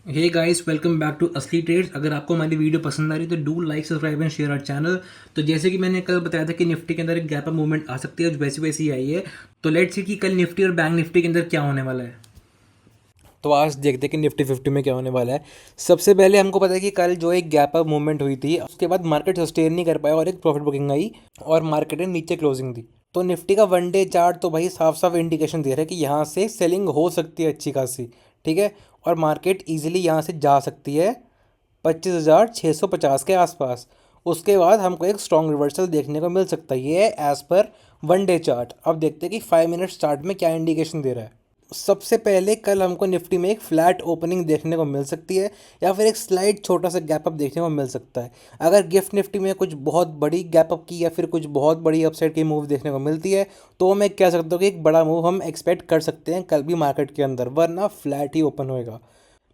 Hey guys, welcome back to Asli trades. अगर आपको हमारी वीडियो पसंद आ रही है तो do like, subscribe and share our channel. तो जैसे कि मैंने कल बताया था कि निफ्टी के अंदर एक गैप अप मूवमेंट आ सकती है, जो वैसी वैसी ही आई है। तो लेट्स सी कि कल निफ्टी और बैंक निफ्टी के अंदर क्या होने वाला है। तो आज देखते हैं कि निफ्टी 50 में क्या होने वाला है। सबसे पहले हमको पता है कि कल जो एक गैप अप मूवमेंट हुई थी, उसके बाद मार्केट सस्टेन नहीं कर पाया और एक प्रॉफिट बुकिंग आई और मार्केट ने नीचे क्लोजिंग दी। तो निफ्टी का वन डे चार्ट तो भाई साफ साफ इंडिकेशन दे रहा है कि यहाँ से सेलिंग हो सकती है अच्छी खासी। ठीक है। और मार्केट इजीली यहाँ से जा सकती है 25,650 के आसपास। उसके बाद हमको एक स्ट्रॉन्ग रिवर्सल देखने को मिल सकता है। ये है as per one day chart. अब देखते हैं कि 5 मिनट चार्ट में क्या इंडिकेशन दे रहा है। सबसे पहले कल हमको निफ्टी में एक फ्लैट ओपनिंग देखने को मिल सकती है, या फिर एक स्लाइड छोटा सा गैप अप देखने को मिल सकता है। अगर गिफ्ट निफ्टी में कुछ बहुत बड़ी गैप अप की या फिर कुछ बहुत बड़ी अपसाइड की मूव देखने को मिलती है, तो मैं कह सकता हूँ कि एक बड़ा मूव हम एक्सपेक्ट कर सकते हैं कल भी मार्केट के अंदर, वरना फ्लैट ही ओपन होएगा।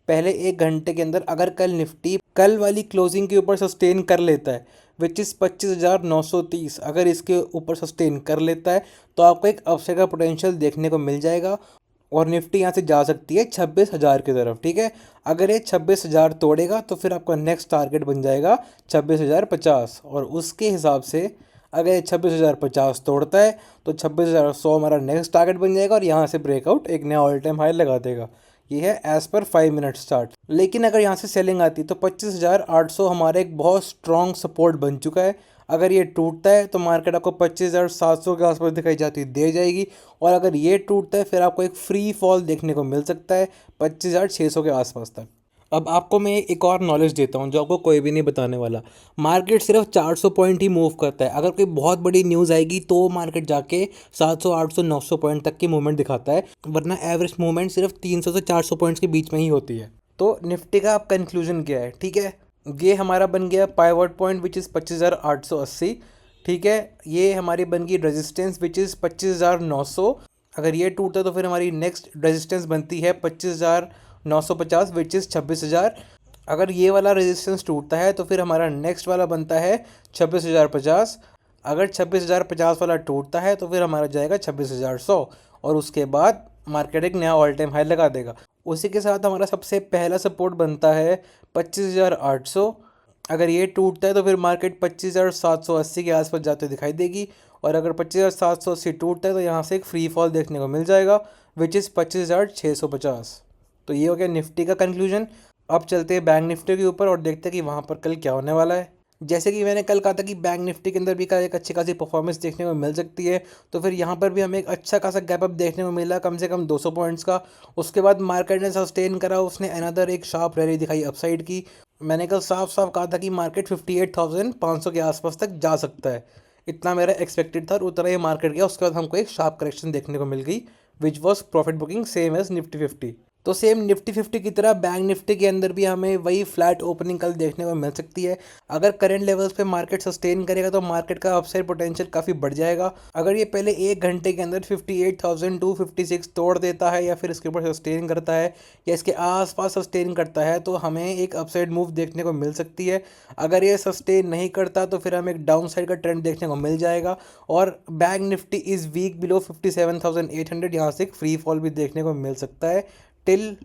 पहले 1 घंटे के अंदर अगर कल निफ्टी कल वाली क्लोजिंग के ऊपर सस्टेन कर लेता है, विच इज़ 25,930, अगर इसके ऊपर सस्टेन कर लेता है तो आपको एक अपसाइड का पोटेंशियल देखने को मिल जाएगा और निफ्टी यहाँ से जा सकती है 26,000 की तरफ। ठीक है। अगर ये 26,000 तोड़ेगा तो फिर आपका नेक्स्ट टारगेट बन जाएगा 26,050, और उसके हिसाब से अगर ये 26,050 तोड़ता है तो 26,100 हमारा नेक्स्ट टारगेट बन जाएगा और यहाँ से ब्रेकआउट एक नया ऑल टाइम हाई लगा देगा। ये है एज पर 5 मिनट चार्ट। लेकिन अगर यहाँ से सेलिंग आती है तो 25,800 हमारा एक बहुत स्ट्रॉन्ग सपोर्ट बन चुका है। अगर ये टूटता है तो मार्केट आपको 25,700 के आसपास दिखाई जाती दे जाएगी, और अगर ये टूटता है फिर आपको एक फ्री फॉल देखने को मिल सकता है 25,600 के आसपास तक। अब आपको मैं एक और नॉलेज देता हूँ जो आपको कोई भी नहीं बताने वाला। मार्केट सिर्फ 400 पॉइंट ही मूव करता है। अगर कोई बहुत बड़ी न्यूज़ आएगी तो मार्केट जाके 700, 800, 900 पॉइंट तक की मूवमेंट दिखाता है, वरना एवरेज मूवमेंट सिर्फ 300 से 400 पॉइंट्स के बीच में ही होती है। तो निफ्टी का अब कंक्लूजन क्या है? ठीक है, ये हमारा बन गया पाइवट पॉइंट विच इज़ 25,880। ठीक है। ये हमारी बन गई रेजिस्टेंस विच इज़ 25,900। अगर ये टूटता है तो फिर हमारी नेक्स्ट रेजिस्टेंस बनती है 25,950 विच इज़ 26,000। अगर ये वाला रेजिस्टेंस टूटता है तो फिर हमारा नेक्स्ट वाला बनता है 26,050। अगर 26,050 वाला टूटता है तो फिर हमारा जाएगा 26,100, और उसके बाद मार्केट एक नया ऑल टाइम हाई लगा देगा। उसी के साथ हमारा सबसे पहला सपोर्ट बनता है 25,800। अगर ये टूटता है तो फिर मार्केट 25,780 के आसपास जाते दिखाई देगी, और अगर 25,780 टूटता है तो यहाँ से एक फ्री फॉल देखने को मिल जाएगा विच इज़ 25,650। तो ये हो गया निफ्टी का कंक्लूजन। अब चलते हैं बैंक निफ्टी के ऊपर और देखते हैं कि वहाँ पर कल क्या होने वाला है। जैसे कि मैंने कल कहा था कि बैंक निफ्टी के अंदर भी का एक अच्छी खासी परफॉर्मेंस देखने को मिल सकती है, तो फिर यहाँ पर भी हमें एक अच्छा खासा गैप अप देखने को मिला कम से कम 200 पॉइंट्स का। उसके बाद मार्केट ने सस्टेन करा, उसने अनदर एक शार्प रैली दिखाई अपसाइड की। मैंने कल साफ साफ कहा था कि मार्केट 58,500 के आसपास तक जा सकता है, इतना मेरा एक्सपेक्टेड था, और उतना ही मार्केट गया। उसके बाद हमको एक शार्प करेक्शन देखने को मिल गई which was profit booking same as Nifty 50। तो सेम निफ्टी 50 की तरह बैंक निफ्टी के अंदर भी हमें वही फ्लैट ओपनिंग कल देखने को मिल सकती है। अगर करंट लेवल्स पे मार्केट सस्टेन करेगा तो मार्केट का अपसाइड पोटेंशियल काफ़ी बढ़ जाएगा। अगर ये पहले 1 घंटे के अंदर 58,256 तोड़ देता है या फिर इसके ऊपर सस्टेन करता है या इसके आसपास सस्टेन करता है तो हमें एक अपसाइड मूव देखने को मिल सकती है। अगर ये सस्टेन नहीं करता तो फिर हमें एक डाउन साइड का ट्रेंड देखने को मिल जाएगा, और bank Nifty is week below 57,800, यहाँ से एक फ्री फॉल भी देखने को मिल सकता है टिल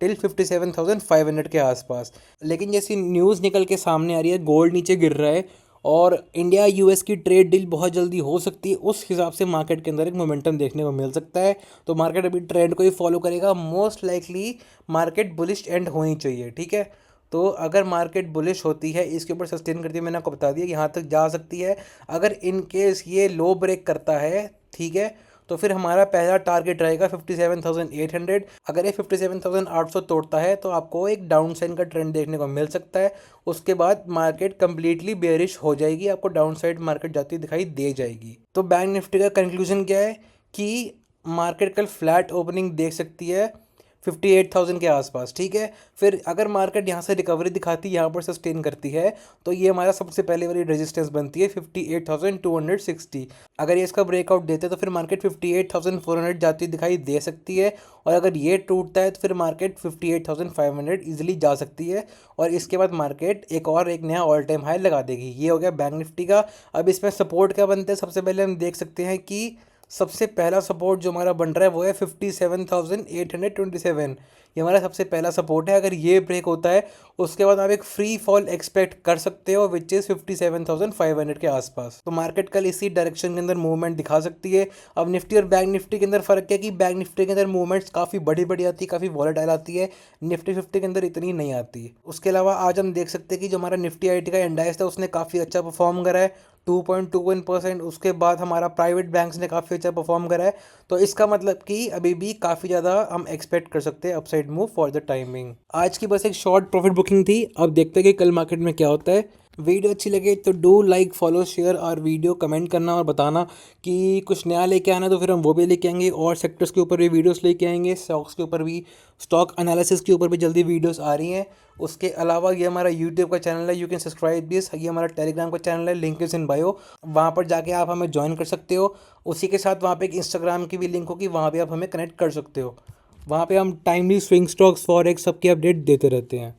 टिल 57,500 के आसपास। लेकिन जैसी न्यूज़ निकल के सामने आ रही है, गोल्ड नीचे गिर रहा है और इंडिया यूएस की ट्रेड डील बहुत जल्दी हो सकती है, उस हिसाब से मार्केट के अंदर एक मोमेंटम देखने को मिल सकता है। तो मार्केट अभी ट्रेंड को ही फॉलो करेगा। Most likely market bullish and होनी चाहिए। ठीक है। तो अगर मार्केट बुलिश होती है, इसके ऊपर सस्टेन करती है, मैंने आपको बता दिया कि यहाँ तक जा सकती है। अगर इन केस ये लो ब्रेक करता है, ठीक है, तो फिर हमारा पहला टारगेट रहेगा 57,800। अगर ये 57,800 तोड़ता है तो आपको एक डाउन साइड का ट्रेंड देखने को मिल सकता है। उसके बाद मार्केट कंप्लीटली बेरिश हो जाएगी, आपको डाउन साइड मार्केट जाती दिखाई दे जाएगी। तो बैंक निफ्टी का कंक्लूजन क्या है कि मार्केट कल फ्लैट ओपनिंग देख सकती है 58,000 के आसपास। ठीक है। फिर अगर मार्केट यहाँ से रिकवरी दिखाती है, यहाँ पर सस्टेन करती है, तो ये हमारा सबसे पहले वाली रेजिस्टेंस बनती है 58,260। अगर ये इसका ब्रेकआउट देते हैं तो फिर मार्केट 58,400 जाती दिखाई दे सकती है, और अगर ये टूटता है तो फिर मार्केट 58,500 ईजिली जा सकती है, और इसके बाद मार्केट एक नया ऑल टाइम हाई लगा देगी। ये हो गया बैंक निफ्टी का। अब इसमें सपोर्ट क्या बनते हैं? सबसे पहले हम देख सकते हैं कि सबसे पहला सपोर्ट जो हमारा बन रहा है वो है 57,827। ये हमारा सबसे पहला सपोर्ट है। अगर ये ब्रेक होता है उसके बाद आप एक फ्री फॉल एक्सपेक्ट कर सकते हो विच इज़ 57,500 के आसपास। तो मार्केट कल इसी डायरेक्शन के अंदर मूवमेंट दिखा सकती है। अब निफ्टी और बैंक निफ्टी के अंदर फ़र्क है कि बैंक निफ्टी के अंदर मूवमेंट्स काफ़ी बड़ी बड़ी आती है, काफ़ी वॉलेटाइल आती है। निफ्टी फिफ्टी के अंदर इतनी नहीं आती। उसके अलावा आज हम देख सकते हैं कि जो हमारा निफ्टी आईटी का इंडेक्स था उसने काफ़ी अच्छा परफॉर्म करा है, 2.21%। उसके बाद हमारा प्राइवेट बैंक्स ने काफ़ी अच्छा परफॉर्म करा है। तो इसका मतलब कि अभी भी काफ़ी ज़्यादा हम एक्सपेक्ट कर सकते हैं upside move for the timing. आज की बस एक शॉर्ट प्रॉफिट बुकिंग थी। अब देखते हैं कि कल मार्केट में क्या होता है। वीडियो अच्छी लगे तो डू लाइक, फॉलो, शेयर और वीडियो कमेंट करना और बताना कि कुछ नया लेके आना, तो फिर हम वो भी लेके आएंगे। और सेक्टर्स के ऊपर भी वीडियोस लेके आएंगे, स्टॉक्स के ऊपर भी, स्टॉक एनालिसिस के ऊपर भी जल्दी वीडियोस आ रही हैं। उसके अलावा ये हमारा यूट्यूब का चैनल है, यू कैन सब्सक्राइब दिस। ये हमारा टेलीग्राम का चैनल है, लिंक इज़ इन बायो। वहाँ पर जाके आप हमें ज्वाइन कर सकते हो। उसी के साथ वहाँ पे एक इंस्टाग्राम की भी लिंक होगी, वहाँ भी आप हमें कनेक्ट कर सकते हो। वहाँ पे हम टाइमली स्विंग स्टॉक्स, फॉरेक्स सबकी अपडेट देते रहते हैं।